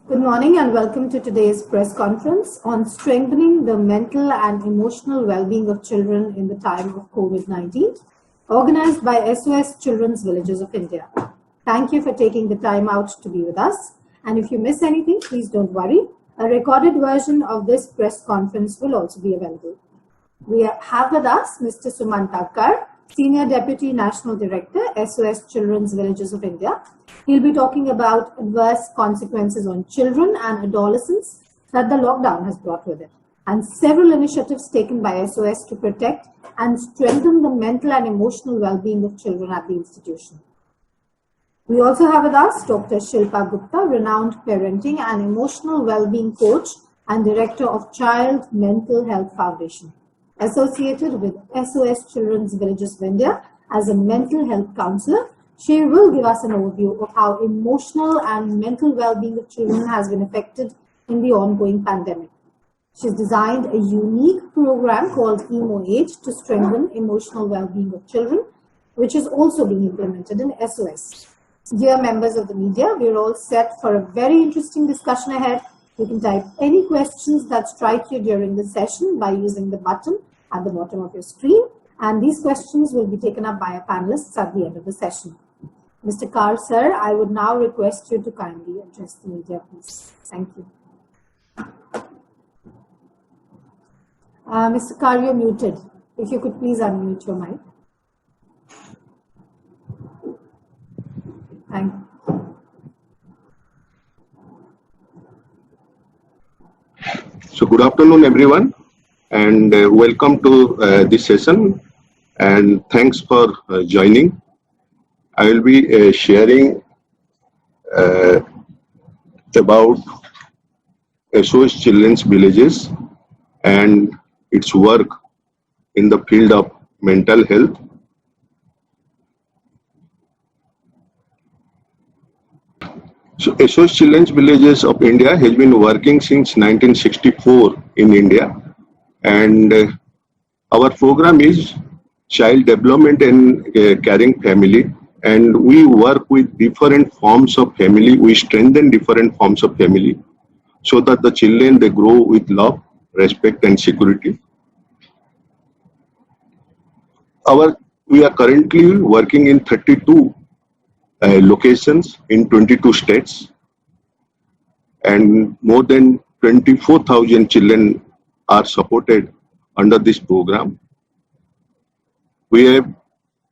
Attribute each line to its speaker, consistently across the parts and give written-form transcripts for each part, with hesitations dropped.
Speaker 1: Good morning and welcome to today's press conference on strengthening the mental and emotional well-being of children in the time of COVID-19, organized by SOS Children's Villages of India. Thank you for taking the time out to be with us. And if you miss anything, please don't worry. A recorded version of this press conference will also be available. We have with us Mr. Sumant Thakkar, Senior Deputy National Director, SOS Children's Villages of India. He'll be talking about adverse consequences on children and adolescents that the lockdown has brought with it, and several initiatives taken by SOS to protect and strengthen the mental and emotional well-being of children at the institution. We also have with us Dr. Shilpa Gupta, renowned parenting and emotional well-being coach and director of Child Mental Health Foundation, associated with SOS Children's Villages of India as a mental health counselor. She will give us an overview of how emotional and mental well-being of children has been affected in the ongoing pandemic. She's designed a unique program called EmoAge to strengthen emotional well-being of children, which is also being implemented in SOS. Dear members of the media, we're all set for a very interesting discussion ahead. You can type any questions that strike you during the session by using the button at the bottom of your screen, and these questions will be taken up by our panelists at the end of the session. Mr. Kar, sir, I would now request you to kindly address the media, please. Thank you. Mr. Kar, you're muted. If you could please unmute your mic. Thank you.
Speaker 2: So good afternoon, everyone, and welcome to this session, and thanks for joining. I will be sharing about SOS Children's Villages and its work in the field of mental health. So SOS Children's Villages of India has been working since 1964 in India, and our program is child development and caring family, and we work with different forms of family. We strengthen different forms of family so that the children, they grow with love, respect and security. We are currently working in 32 locations in 22 states, and more than 24,000 children are supported under this program. We have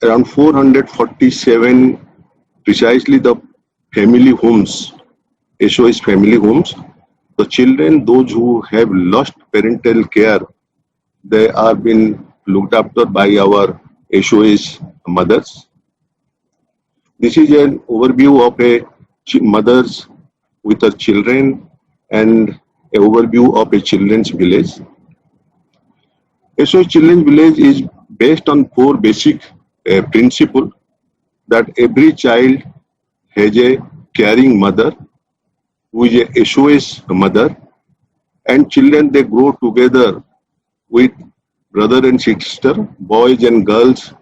Speaker 2: around 447 precisely the family homes, SOS family homes. The children, those who have lost parental care, they are being looked after by our SOS mothers. This is an overview of a mothers with her children and an overview of a children's village. SOS Children's Village is based on 4 basic principles: that every child has a caring mother who is a SOS mother, and children, they grow together with brother and sister, boys and girls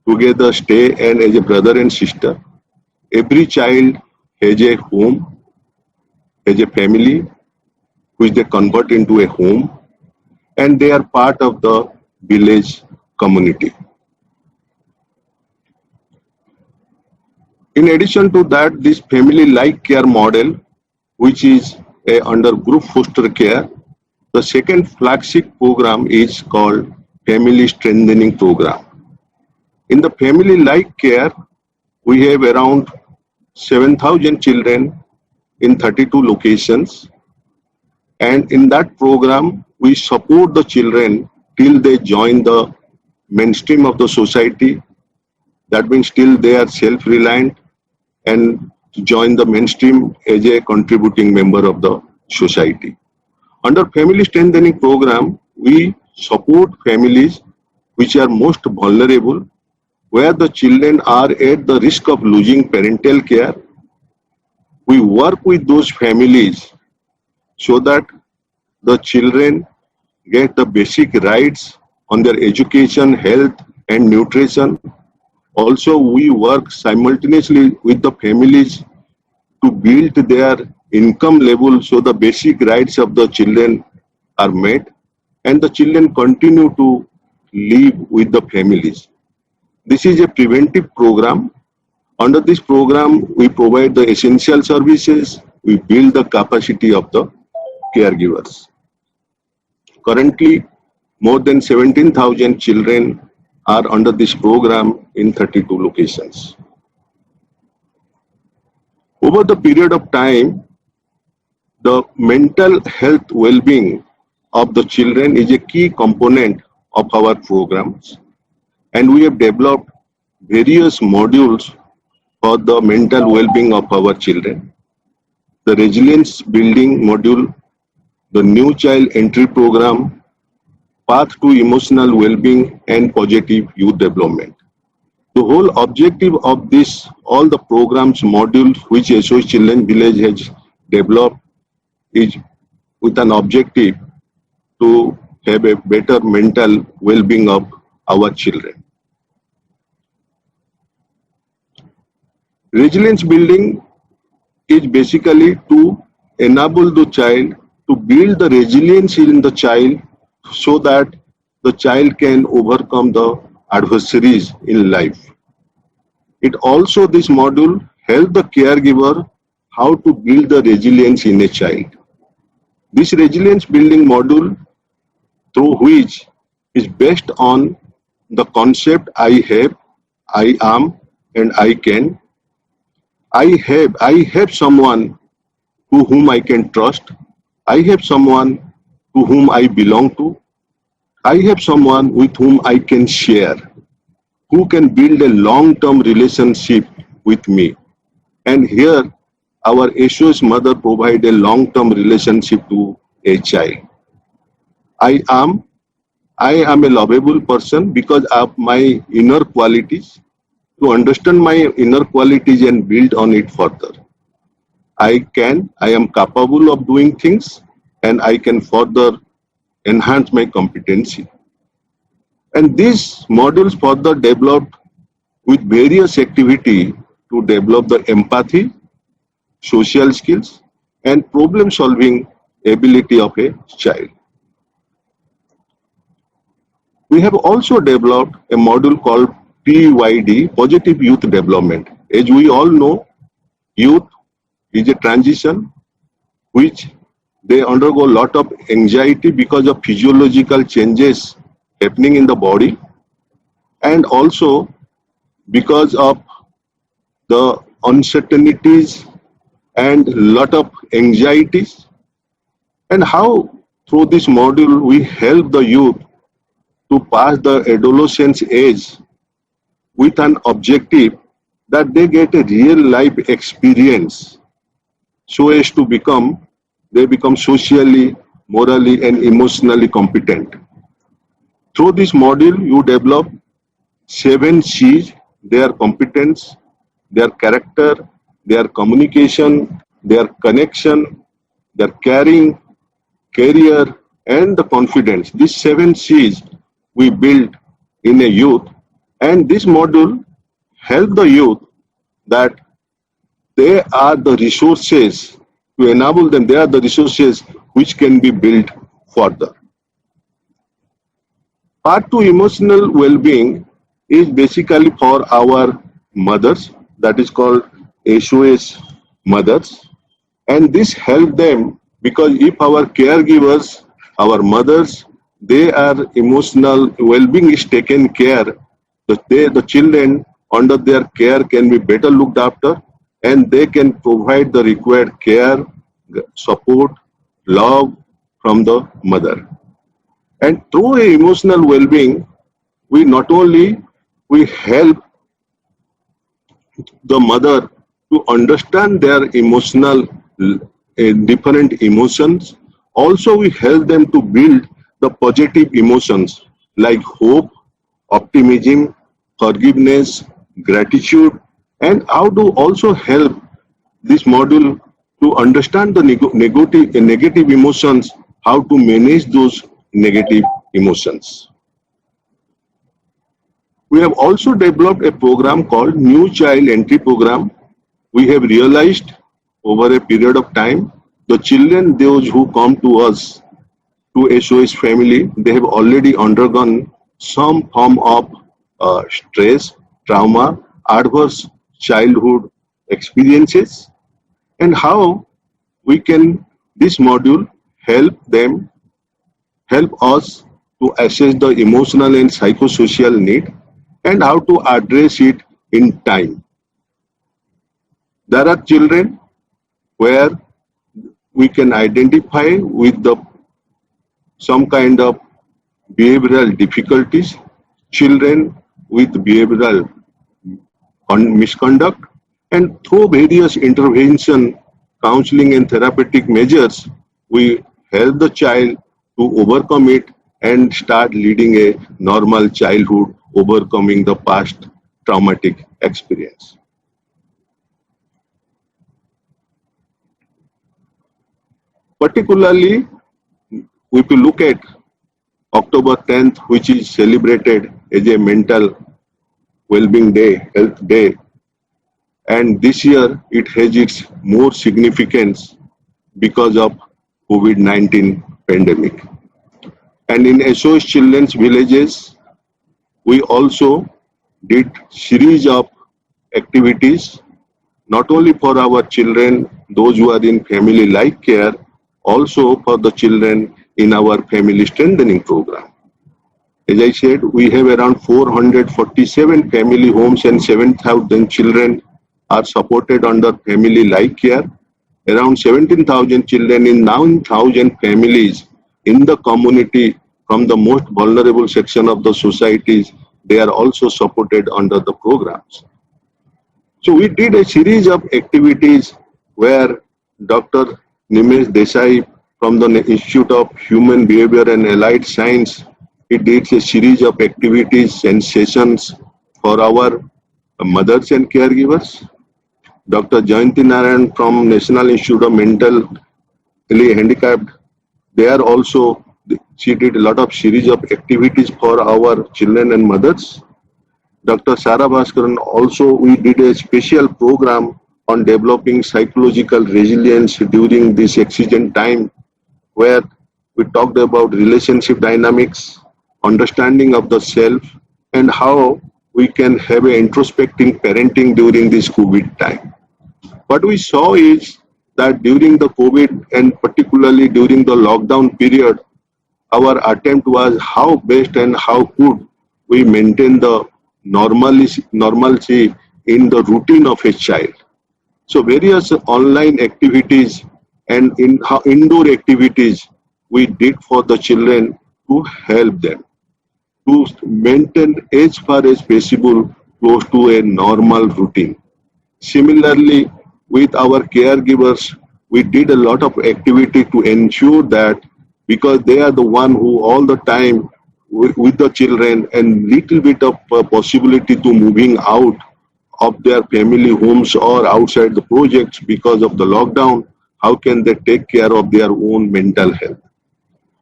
Speaker 2: together stay and as a brother and sister. Every child has a home, has a family which they convert into a home, and they are part of the village community. In addition to that, this family-like care model, which is under group foster care, the second flagship program is called Family Strengthening Program. In the family-like care, we have around 7,000 children in 32 locations, and in that program, we support the children till they join the mainstream of the society. That means till they are self-reliant and join the mainstream as a contributing member of the society. Under Family Strengthening Program, we support families which are most vulnerable, where the children are at the risk of losing parental care. We work with those families so that the children get the basic rights on their education, health and nutrition. Also, we work simultaneously with the families to build their income level, so the basic rights of the children are met, and the children continue to live with the families. This is a preventive program. Under this program, we provide the essential services, we build the capacity of the caregivers. Currently, more than 17,000 children are under this program in 32 locations. Over the period of time, the mental health well-being of the children is a key component of our programs, and we have developed various modules for the mental well-being of our children. The resilience building module, the new child entry program, path to emotional well-being, and positive youth development. The whole objective of this, all the programs, modules which SOS Children's Village has developed is with an objective to have a better mental well-being of our children. Resilience building is basically to enable the child to build the resilience in the child so that the child can overcome the adversaries in life. It also, this module helps the caregiver how to build the resilience in a child. This resilience building module, through which is based on the concept I have, I am, and I can. I have someone to whom I can trust. I have someone to whom I belong to. I have someone with whom I can share, who can build a long-term relationship with me. And here, our SOS mother provides a long-term relationship to a child. I am a lovable person because of my inner qualities. To understand my inner qualities and build on it further. I am capable of doing things, and I can further enhance my competency. And these modules further developed with various activity to develop the empathy, social skills, and problem solving ability of a child. We have also developed a module called PYD, Positive Youth Development. As we all know, youth is a transition which they undergo a lot of anxiety because of physiological changes happening in the body, and also because of the uncertainties and lot of anxieties. And how through this module we help the youth to pass the adolescence age with an objective that they get a real life experience so as to become socially, morally, and emotionally competent. Through this module, you develop 7 C's: their competence, their character, their communication, their connection, their caring, career, and the confidence. These 7 C's we build in a youth, and this module help the youth that they are the resources to enable them. They are the resources which can be built further. Part 2, emotional well-being, is basically for our mothers, that is called SOS mothers, and this help them because if our caregivers, our mothers, they are emotional well-being is taken care, the children under their care can be better looked after, and they can provide the required care, support, love from the mother. And through emotional well-being, we not only help the mother to understand their emotional different emotions, also we help them to build the positive emotions like hope, optimism, forgiveness, gratitude, and how to also help this module to understand the negative emotions, how to manage those negative emotions. We have also developed a program called New Child Entry Program. We have realized over a period of time, the children, those who come to us, to SOS family, they have already undergone some form of stress, trauma, adverse childhood experiences, and how we can, this module, help them, help us to assess the emotional and psychosocial need and how to address it in time. There are children where we can identify with the some kind of behavioral difficulties, children with behavioral misconduct, and through various intervention, counseling and therapeutic measures, we help the child to overcome it and start leading a normal childhood, overcoming the past traumatic experience. Particularly, if you look at October 10th, which is celebrated as a mental well-being day, health day, and this year it has its more significance because of COVID-19 pandemic. And in SOS Children's Villages, we also did series of activities, not only for our children, those who are in family life care, also for the children in our family strengthening program. As I said, we have around 447 family homes and 7,000 children are supported under family life care. Around 17,000 children in 9,000 families in the community from the most vulnerable section of the societies, they are also supported under the programs. So we did a series of activities where Dr. Nimesh Desai from the Institute of Human Behavior and Allied Science, he did a series of activities and sessions for our mothers and caregivers. Dr. Jayanti Narayan from National Institute of Mentally Handicapped, they are also, she did a lot of series of activities for our children and mothers. Dr. Sara Bhaskaran also, we did a special program on developing psychological resilience during this exigent time, where we talked about relationship dynamics, understanding of the self, and how we can have an introspective parenting during this COVID time. What we saw is that during the COVID and particularly during the lockdown period, our attempt was how best and how could we maintain the normalcy in the routine of a child. So various online activities and indoor activities we did for the children to help them to maintain as far as possible close to a normal routine. Similarly, with our caregivers, we did a lot of activity to ensure that, because they are the one who all the time with the children and little bit of possibility to moving out of their family homes or outside the projects because of the lockdown, how can they take care of their own mental health?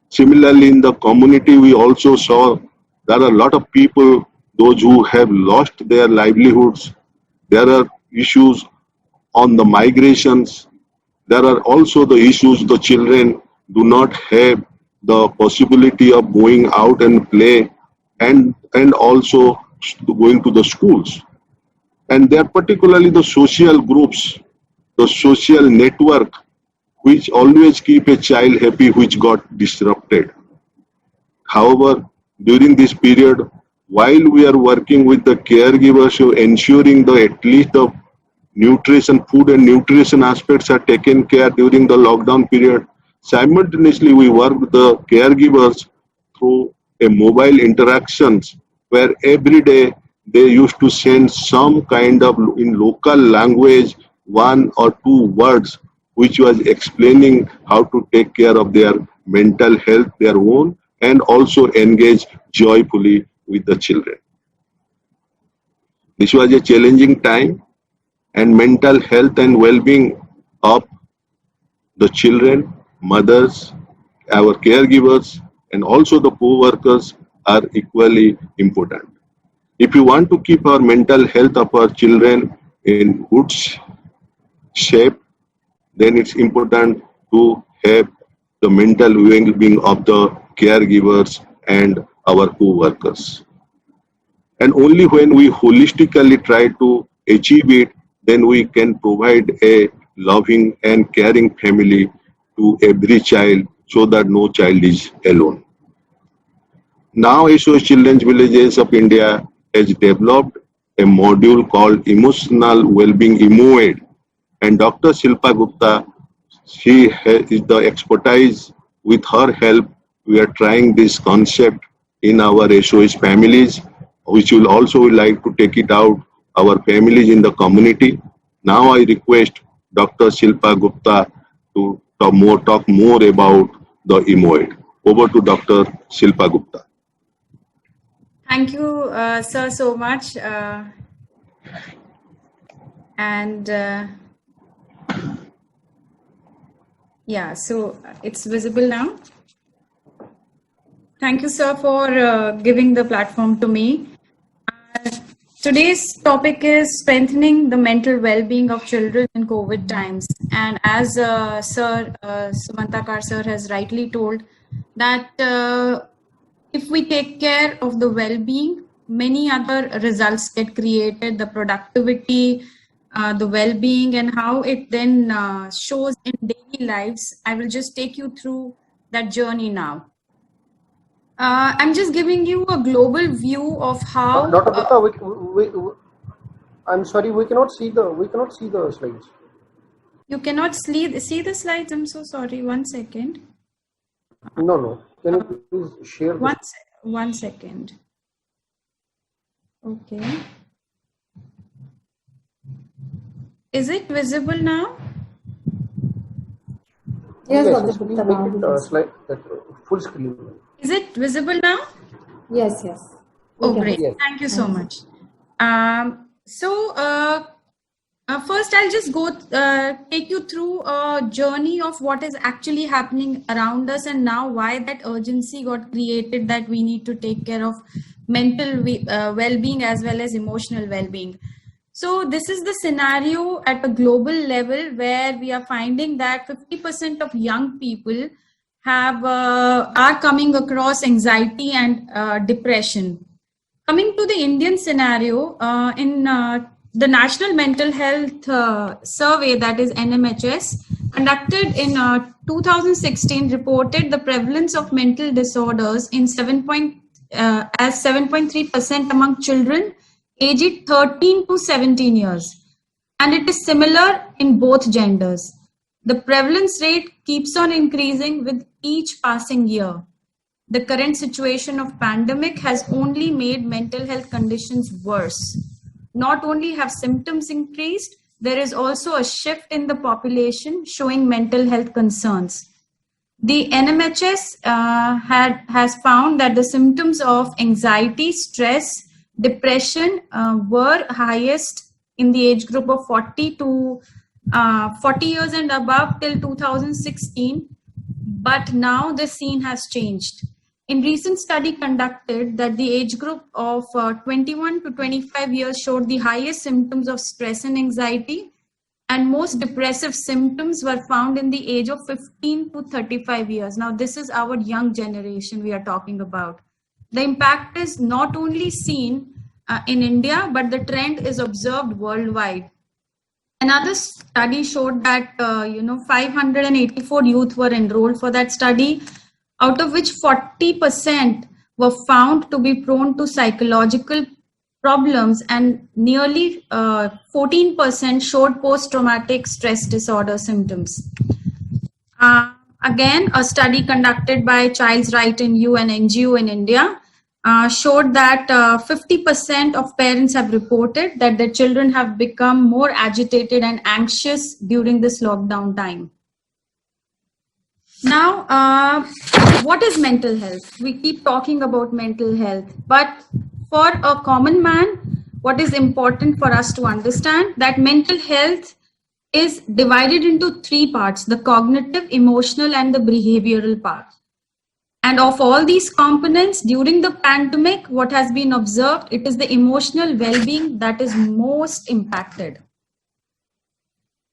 Speaker 2: Similarly, in the community, we also saw there are a lot of people, those who have lost their livelihoods. There are issues on the migrations. There are also the issues the children do not have the possibility of going out and play and also going to the schools. And they are particularly the social groups, the social network, which always keep a child happy, which got disrupted. However, during this period, while we are working with the caregivers to ensuring the at least the nutrition, food and nutrition aspects are taken care during the lockdown period, simultaneously we work with the caregivers through a mobile interactions where every day they used to send some kind of in local language 1 or 2 words which was explaining how to take care of their mental health, their own, and also engage joyfully with the children. This was a challenging time, and mental health and well-being of the children, mothers, our caregivers, and also the co-workers are equally important. If you want to keep our mental health of our children in good shape, then it's important to have the mental well-being of the caregivers and our co-workers. And only when we holistically try to achieve it, then we can provide a loving and caring family to every child so that no child is alone. Now SOS Children's Villages of India has developed a module called Emotional Wellbeing EMOED, and Dr. Shilpa Gupta, is the expertise. With her help, we are trying this concept in our SOS families, which will also like to take it out our families in the community. Now I request Dr. Shilpa Gupta to talk more about the EMOED. Over to Dr. Shilpa Gupta.
Speaker 3: Thank you, sir, so much. Yeah, so it's visible now. Thank you, sir, for giving the platform to me. Today's topic is strengthening the mental well-being of children in COVID times. And as Sir Sumantakar sir has rightly told, that if we take care of the well-being, many other results get created, the productivity, the well-being, and how it then shows in daily lives. I will just take you through that journey now. I'm just giving you a global view of how.
Speaker 4: Dr. Gupta, I'm sorry, we cannot see the slides.
Speaker 3: You cannot see the slides. I'm so sorry. 1 second.
Speaker 4: No. Can you please share?
Speaker 3: 1 second. Okay. Is it visible now?
Speaker 1: Yes, Dr.
Speaker 4: Please
Speaker 1: Gupta.
Speaker 4: make
Speaker 1: now.
Speaker 4: it slide that full screen.
Speaker 3: Is it visible now?
Speaker 1: Yes.
Speaker 3: Oh,
Speaker 1: Okay.
Speaker 3: great.
Speaker 4: Yes.
Speaker 3: Thank you so much. First, I'll just take you through a journey of what is actually happening around us and now why that urgency got created that we need to take care of mental well-being as well as emotional well-being. So this is the scenario at a global level where we are finding that 50% of young people are coming across anxiety and depression. Coming to the Indian scenario, in the National Mental Health Survey, that is NMHS, conducted in 2016, reported the prevalence of mental disorders in 7.3% among children aged 13 to 17 years, and it is similar in both genders. The prevalence rate keeps on increasing with each passing year. The current situation of pandemic has only made mental health conditions worse. Not only have symptoms increased, there is also a shift in the population showing mental health concerns. The NMHS has found that the symptoms of anxiety, stress, depression were highest in the age group of 40 years and above till 2016, but now the scene has changed. In recent study conducted, that the age group of 21 to 25 years showed the highest symptoms of stress and anxiety, and most depressive symptoms were found in the age of 15 to 35 years. Now, this is our young generation we are talking about. The impact is not only seen in India, but the trend is observed worldwide. Another study showed that 584 youth were enrolled for that study, out of which 40% were found to be prone to psychological problems, and nearly 14% showed post-traumatic stress disorder symptoms. Again, a study conducted by Child's Right in You, an NGO in India, showed that 50% of parents have reported that their children have become more agitated and anxious during this lockdown time. Now, what is mental health? We keep talking about mental health, but for a common man, what is important for us to understand that mental health is divided into three parts: the cognitive, emotional, and the behavioral part. And of all these components, during the pandemic, what has been observed, it is the emotional well-being that is most impacted.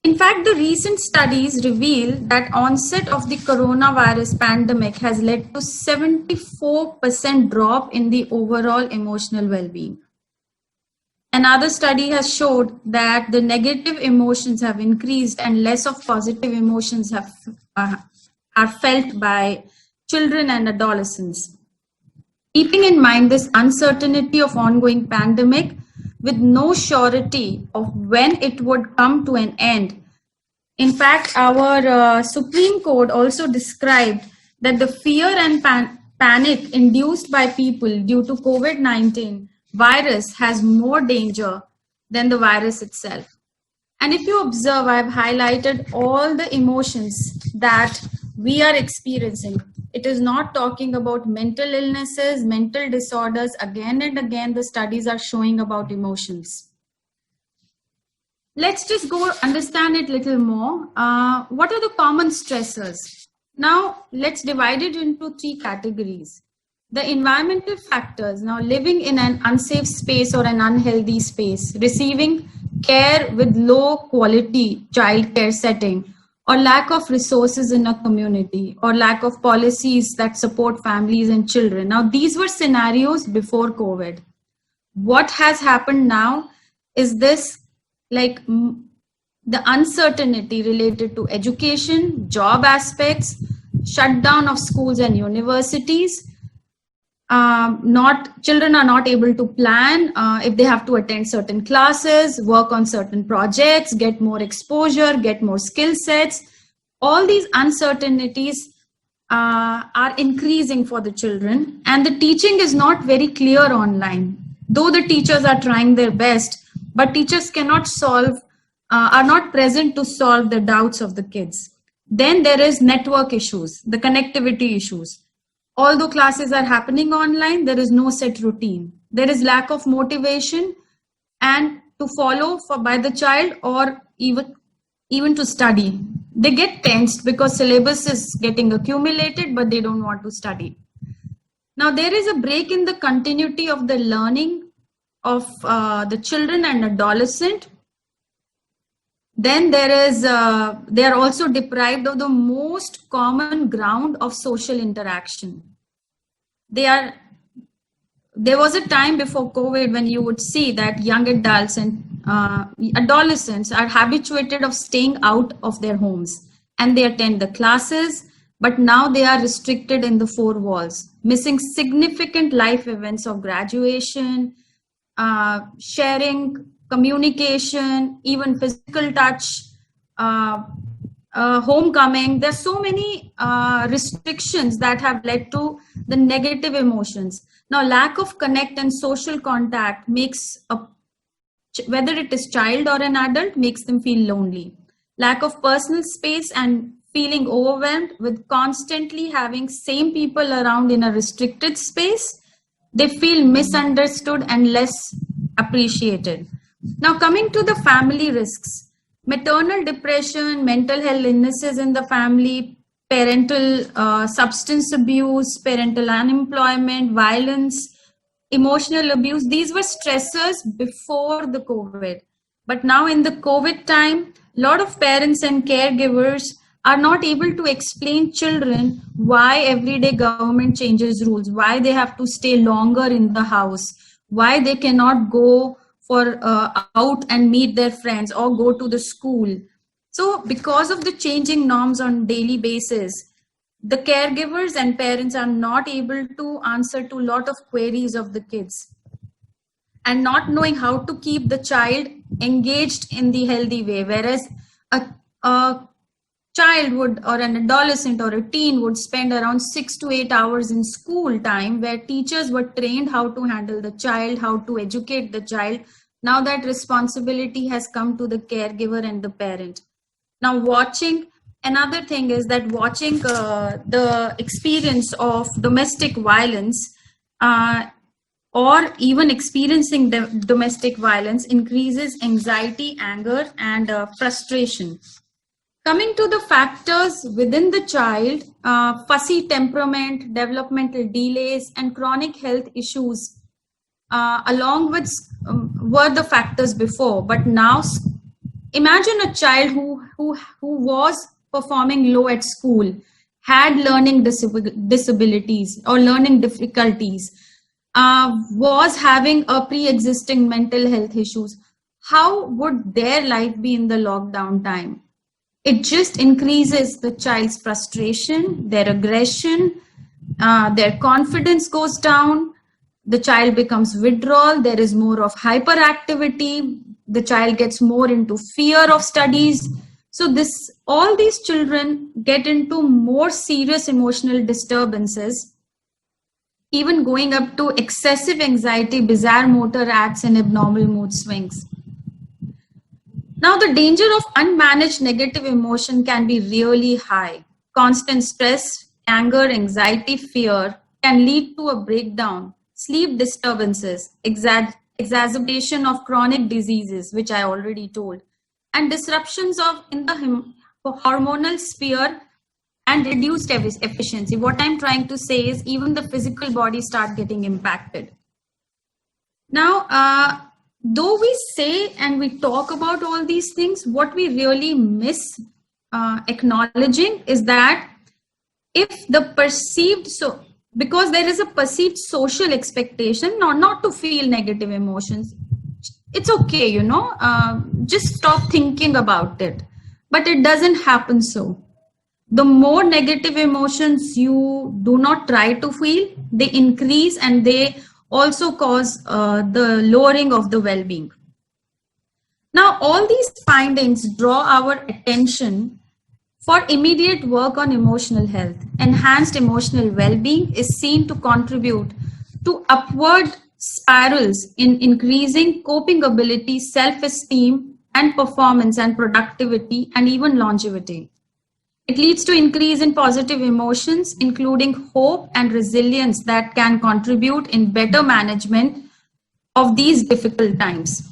Speaker 3: In fact, the recent studies reveal that onset of the coronavirus pandemic has led to 74% drop in the overall emotional well-being. Another study has showed that the negative emotions have increased and less of positive emotions are felt by children and adolescents. Keeping in mind this uncertainty of ongoing pandemic with no surety of when it would come to an end, in fact, our Supreme Court also described that the fear and panic induced by people due to COVID-19 virus has more danger than the virus itself. And if you observe, I've highlighted all the emotions that we are experiencing. It is not talking about mental illnesses, mental disorders. Again and again, the studies are showing about emotions. Let's just go understand it a little more. What are the common stressors? Now, let's divide it into 3 categories. The environmental factors, now living in an unsafe space or an unhealthy space, receiving care with low quality childcare setting, or lack of resources in a community, or lack of policies that support families and children. Now, these were scenarios before COVID. What has happened now is this, like the uncertainty related to education, job aspects, shutdown of schools and universities. Children are not able to plan if they have to attend certain classes, work on certain projects, get more exposure, get more skill sets. All these uncertainties are increasing for the children, and the teaching is not very clear online. Though the teachers are trying their best, but teachers cannot are not present to solve the doubts of the kids. Then there is network issues, the connectivity issues. Although classes are happening online, there is no set routine. There is lack of motivation and to follow by the child, or even to study. They get tensed because syllabus is getting accumulated, but they don't want to study. Now there is a break in the continuity of the learning of the children and adolescent. Then they are also deprived of the most common ground of social interaction. There was a time before COVID when you would see that young adults and adolescents are habituated of staying out of their homes, and they attend the classes, but now they are restricted in the 4 walls, missing significant life events of graduation, sharing, communication, even physical touch, homecoming. There's so many restrictions that have led to the negative emotions. Now, lack of connect and social contact makes whether it is child or an adult, makes them feel lonely. Lack of personal space and feeling overwhelmed with constantly having same people around in a restricted space. They feel misunderstood and less appreciated. Now, coming to the family risks, maternal depression, mental health illnesses in the family, parental substance abuse, parental unemployment, violence, emotional abuse. These were stressors before the COVID. But now in the COVID time, a lot of parents and caregivers are not able to explain children why everyday government changes rules, why they have to stay longer in the house, why they cannot go for out and meet their friends or go to the school. So because of the changing norms on daily basis, the caregivers and parents are not able to answer to a lot of queries of the kids, and not knowing how to keep the child engaged in the healthy way. Whereas a child would, or an adolescent or a teen would spend around 6 to 8 hours in school time, where teachers were trained how to handle the child, how to educate the child. Now that responsibility has come to the caregiver and the parent. Now another thing is that watching the experience of domestic violence or even experiencing the domestic violence increases anxiety, anger, and frustration. Coming to the factors within the child, fussy temperament, developmental delays, and chronic health issues, along with were the factors before, but now imagine a child who was performing low at school, had learning disabilities or learning difficulties, was having a pre-existing mental health issues. How would their life be in the lockdown time? It just increases the child's frustration, their aggression, their confidence goes down, the child becomes withdrawal, there is more of hyperactivity, the child gets more into fear of studies. So all these children get into more serious emotional disturbances, even going up to excessive anxiety, bizarre motor acts, and abnormal mood swings. Now, the danger of unmanaged negative emotion can be really high. Constant stress, anger, anxiety, fear can lead to a breakdown, sleep disturbances, exacerbation of chronic diseases, which I already told, and disruptions in the hormonal sphere and reduced efficiency. What I'm trying to say is even the physical body start getting impacted. Now, though we say and we talk about all these things, what we really miss acknowledging is that if the perceived, because there is a perceived social expectation not to feel negative emotions, it's okay, just stop thinking about it. But it doesn't happen so. The more negative emotions you do not try to feel, they increase and they also cause the lowering of the well-being. Now, all these findings draw our attention for immediate work on emotional health. Enhanced emotional well-being is seen to contribute to upward spirals in increasing coping ability, self-esteem, and performance and productivity, and even longevity. It leads to increase in positive emotions, including hope and resilience that can contribute in better management of these difficult times.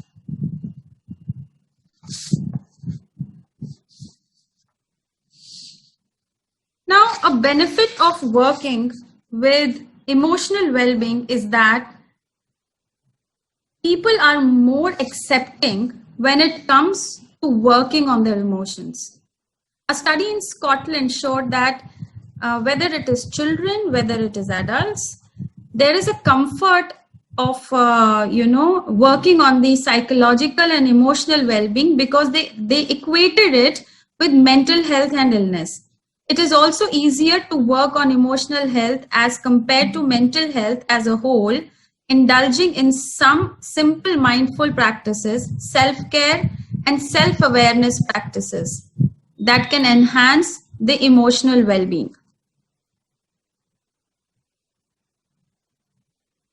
Speaker 3: Now, a benefit of working with emotional well-being is that people are more accepting when it comes to working on their emotions. A study in Scotland showed that whether it is children, whether it is adults, there is a comfort of, working on the psychological and emotional well-being because they equated it with mental health and illness. It is also easier to work on emotional health as compared to mental health as a whole, indulging in some simple mindful practices, self-care, and self-awareness practices that can enhance the emotional well-being.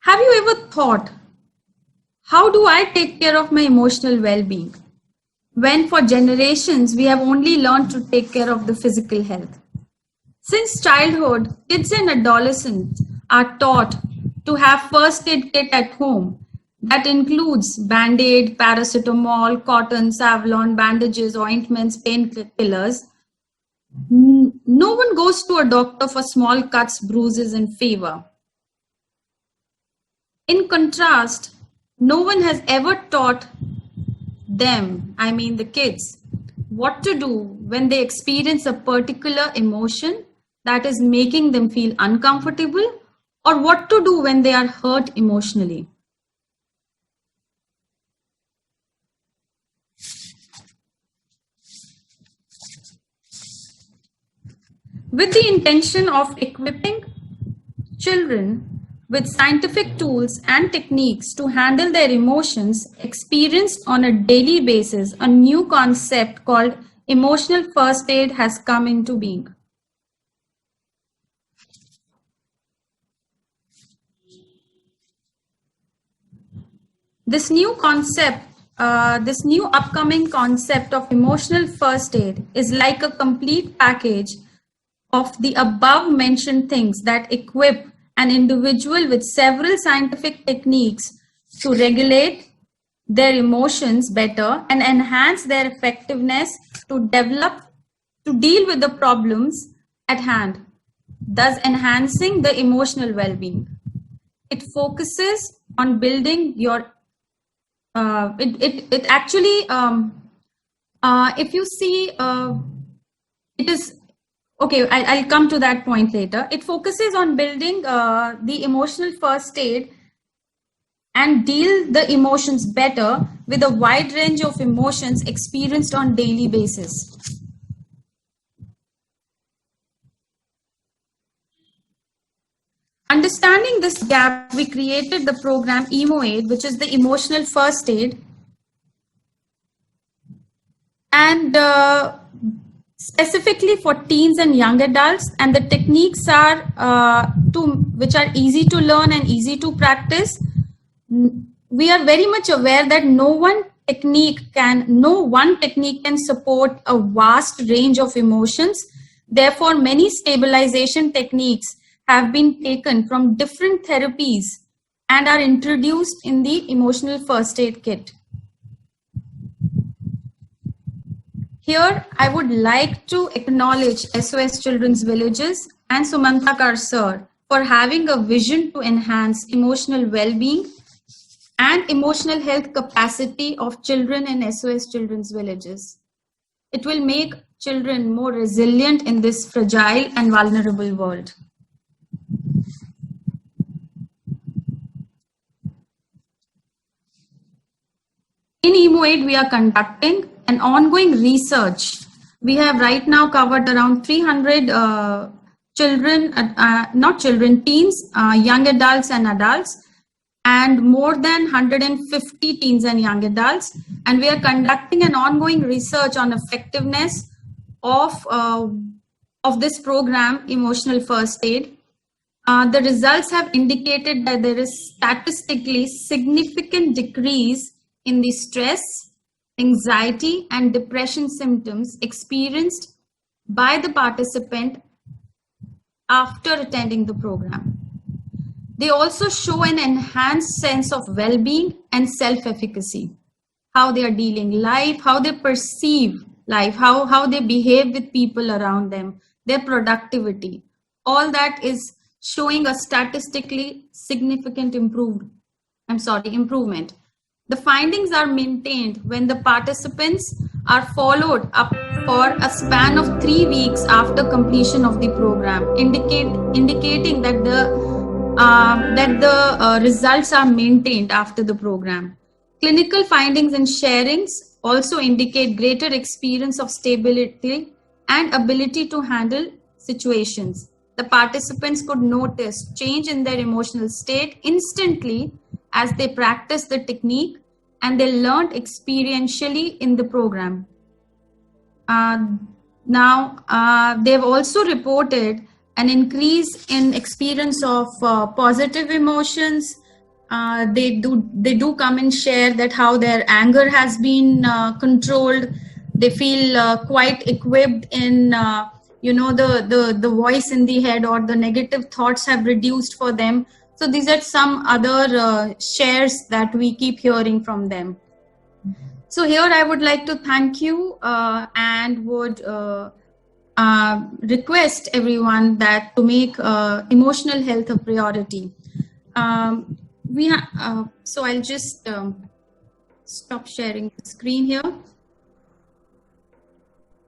Speaker 3: Have you ever thought, how do I take care of my emotional well-being? When for generations we have only learned to take care of the physical health. Since childhood, kids and adolescents are taught to have first aid kit at home. That includes Band-Aid, paracetamol, cotton, Savlon, bandages, ointments, painkillers. No one goes to a doctor for small cuts, bruises, and fever. In contrast, no one has ever taught them, I mean the kids, what to do when they experience a particular emotion that is making them feel uncomfortable, or what to do when they are hurt emotionally. With the intention of equipping children with scientific tools and techniques to handle their emotions experienced on a daily basis, a new concept called emotional first aid has come into being. This new upcoming concept of emotional first aid is like a complete package of the above mentioned things that equip an individual with several scientific techniques to regulate their emotions better and enhance their effectiveness to deal with the problems at hand, thus enhancing the emotional well-being. It focuses on building your it actually If you see, it is okay. I'll come to that point later. It focuses on building the emotional first aid and deal the emotions better with a wide range of emotions experienced on daily basis. Understanding this gap, we created the program EmoAid, which is the emotional first aid, and specifically for teens and young adults. And the techniques are which are easy to learn and easy to practice. We are very much aware that no one technique can support a vast range of emotions. Therefore, many stabilization techniques have been taken from different therapies and are introduced in the emotional first aid kit. Here, I would like to acknowledge SOS Children's Villages and Sumanta Karsar for having a vision to enhance emotional well-being and emotional health capacity of children in SOS Children's Villages. It will make children more resilient in this fragile and vulnerable world. In EmoAid, we are conducting an ongoing research. We have right now covered around 300 teens, young adults and adults, and more than 150 teens and young adults. And we are conducting an ongoing research on effectiveness of this program, Emotional First Aid. The results have indicated that there is statistically significant decrease in the stress, anxiety, and depression symptoms experienced by the participant after attending the program. They also show an enhanced sense of well-being and self-efficacy, how they are dealing life, how they perceive life, how they behave with people around them, their productivity. All that is showing a statistically significant improvement. The findings are maintained when the participants are followed up for a span of 3 weeks after completion of the program, indicating that the results are maintained after the program. Clinical findings and sharings also indicate greater experience of stability and ability to handle situations. The participants could notice change in their emotional state instantly as they practiced the technique, and they learned experientially in the program. They've also reported an increase in experience of positive emotions. They do come and share that how their anger has been controlled. They feel quite equipped in the voice in the head, or the negative thoughts have reduced for them. So these are some other shares that we keep hearing from them. So here I would like to thank you and would request everyone that to make emotional health a priority. So I'll just stop sharing the screen here.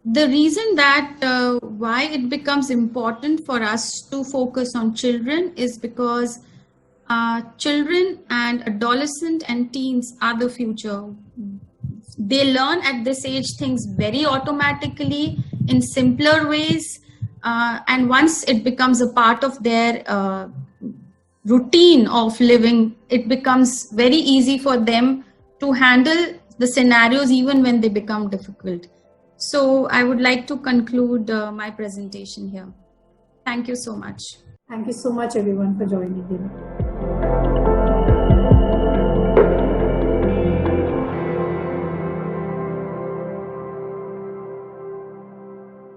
Speaker 3: The reason that why it becomes important for us to focus on children is because children and adolescent and teens are the future. They learn at this age things very automatically in simpler ways, and once it becomes a part of their routine of living, it becomes very easy for them to handle the scenarios even when they become difficult. So I would like to conclude my presentation here. Thank you so much.
Speaker 1: Thank you so much, everyone, for joining in.